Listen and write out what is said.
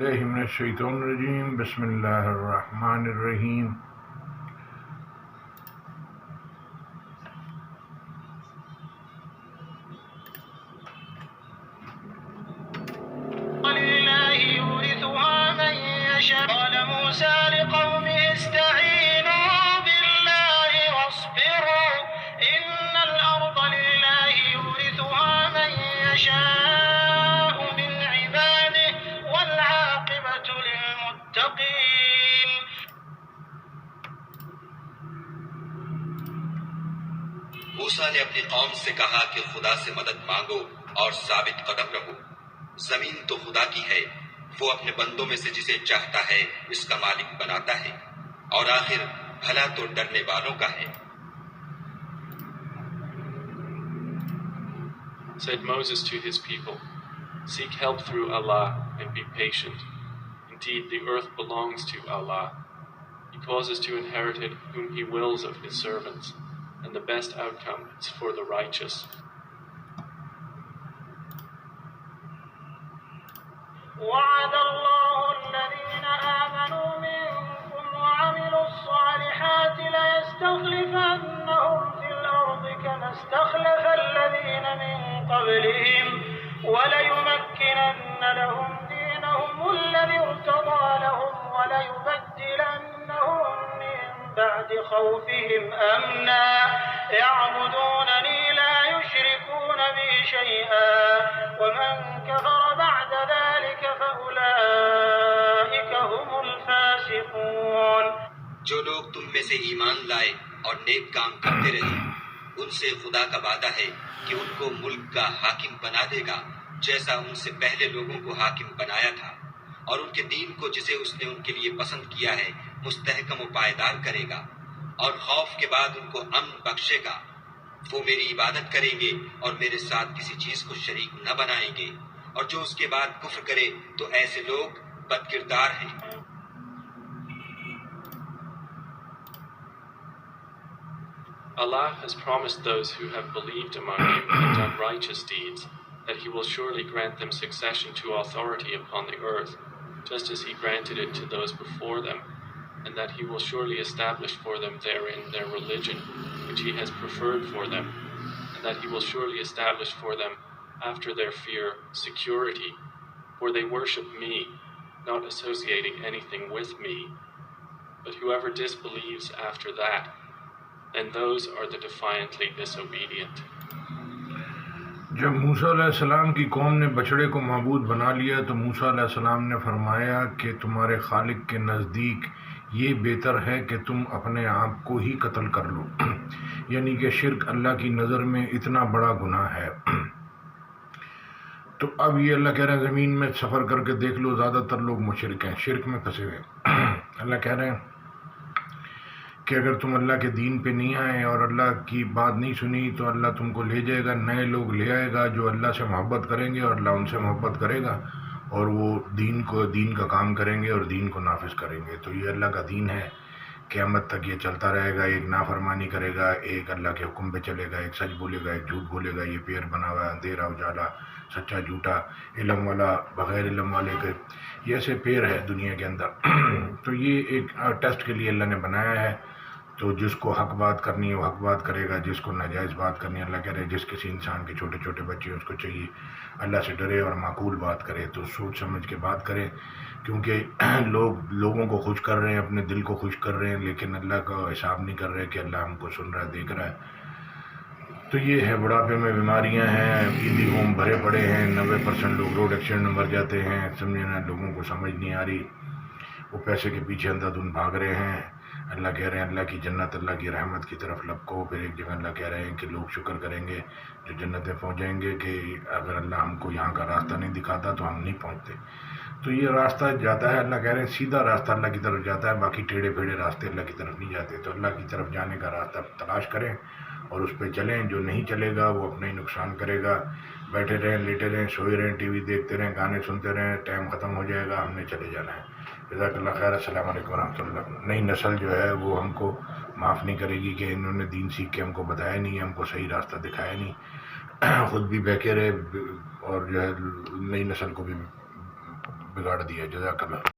बिस्मिल्लाहि मिनश्शैतानिर्रजीम बिस्मिल्लाहिर्रहमानिर्रहीम। मूसा ने अपनी कौम से कहा कि खुदा से मदद मांगो और साबित कदम रहो। जमीन तो खुदा की है, वो अपने बंदों में से जिसे चाहता है इसका मालिक बनाता है, और आखिर भला तो डरने वालों का है। Said Moses to his people, "Seek help through Allah and be patient. Indeed, the earth belongs to Allah. He causes to inherit it whom He wills of His servants, and the best outcome is for the righteous." وعد الله الذين آمنوا منكم وعملوا الصالحات ليستخلفنهم في الأرض كما استخلف الذين من قبلهم وليمكنن لهم دينهم الذي ارتضى لهم وليبدلنهم من بعد خوفهم أمنا يعبدونني لا يشركون بي شيئا ومن كفر بعد ذلك فأولئك هم الفاسقون। जो लोग तुम में से ईमान लाए और नेक काम करते रहे, उनसे खुदा का वादा है कि उनको मुल्क का हाकिम बना देगा जैसा उनसे पहले लोगों को हाकिम बनाया था, और उनके दीन को जिसे उसने उनके लिए पसंद किया है मुस्तहकम व पायदार करेगा, और खौफ के बाद उनको अमन बख्शेगा। वो मेरी इबादत करेंगे और मेरे साथ किसी चीज को शरीक न बनाएंगे, और जो उसके बाद कुफ्र करे तो ऐसे लोग बदकिरदार हैं। Allah has promised those who have believed among you and done righteous deeds that He will surely grant them succession to authority upon the earth, just as He granted it to those before them, and that He will surely establish for them therein their religion, which He has preferred for them, and that He will surely establish for them after their fear security, for they worship Me, not associating anything with Me. But whoever disbelieves after that, then those are the defiantly disobedient. जब मूसा अलैहिस्सलाम की कौम ने बछड़े को माबूद बना लिया तो मूसा अलैहिस्सलाम ने फरमाया कि तुम्हारे खालिक के नज़दीक ये बेहतर है कि तुम अपने आप को ही कत्ल कर लो, यानी कि शिर्क अल्लाह की नज़र में इतना बड़ा गुनाह है। तो अब ये अल्लाह कह रहे हैं ज़मीन में सफ़र करके देख लो, ज़्यादातर लोग मुशरिक हैं, शिर्क में फंसे हुए। अल्लाह कह रहे हैं कि अगर तुम अल्लाह के दीन पे नहीं आए और अल्लाह की बात नहीं सुनी तो अल्लाह तुमको ले जाएगा, नए लोग ले आएगा जो अल्लाह से मोहब्बत करेंगे और अल्लाह उनसे मोहब्बत करेगा, और वो दीन का काम करेंगे और दीन को नाफिज करेंगे। तो ये अल्लाह का दीन है, क़यामत तक ये चलता रहेगा। एक नाफरमानी करेगा, एक अल्लाह के हुक्म पे चलेगा, एक सच बोलेगा, एक झूठ बोलेगा। ये पेड़ बना हुआ है, अंधेरा उजाला, सच्चा झूठा, इल्म वाला बग़ैर इल्म वाले के, ये ऐसे पेड़ है दुनिया के अंदर। तो ये एक टेस्ट के लिए अल्लाह ने बनाया है। तो जिसको हक बात करनी है वो हक बात करेगा, जिसको नाजायज़ बात करनी है, अल्लाह कह रहे जिस किसी इंसान के छोटे छोटे बच्चे हैं उसको चाहिए अल्लाह से डरे और माकूल बात करे, तो सोच समझ के बात करें, क्योंकि लोगों को खुश कर रहे हैं, अपने दिल को खुश कर रहे हैं, लेकिन अल्लाह का हिसाब नहीं कर रहे कि अल्लाह हमको सुन रहा है, देख रहा है। तो ये है, बुढ़ापे में बीमारियां हैं, ईदी होम भरे पड़े हैं, 90% लोग रोड एक्सीडेंट में मर जाते हैं। समझे ना, लोगों को समझ नहीं आ रही, वो पैसे के पीछे अंधाधुंध भाग रहे हैं। अल्लाह कह रहे हैं अल्लाह की जन्नत, अल्लाह की रहमत की तरफ लपको। फिर एक जगह अल्लाह कह रहे हैं कि लोग शुक्र करेंगे जो जन्नत में पहुँच जाएंगे कि अगर अल्लाह हमको यहाँ का रास्ता नहीं दिखाता तो हम नहीं पहुँचते। तो ये रास्ता जाता है, अल्लाह कह रहे हैं सीधा रास्ता अल्लाह की तरफ जाता है, बाकी टेढ़े फेढ़े रास्ते अल्लाह की तरफ नहीं जाते। तो अल्लाह की तरफ जाने का रास्ता तलाश करें और उस पर चलें। जो नहीं चलेगा वो अपना ही नुकसान करेगा। बैठे रहें, लेटे रहें, सोए रहें, टीवी देखते रहें, गाने सुनते रहें, टाइम ख़त्म हो जाएगा, हमने चले जाना है। जज़ाकल्लाह खैर। अस्सलाम वालेकुम रहमतुल्लाह। नई नस्ल जो है वो हमको माफ़ नहीं करेगी कि इन्होंने दीन सीख के हमको बताया नहीं, हमको सही रास्ता दिखाया नहीं, ख़ुद भी बहके रहे और जो है नई नस्ल को भी बिगाड़ दिया। जज़ाकल्लाह।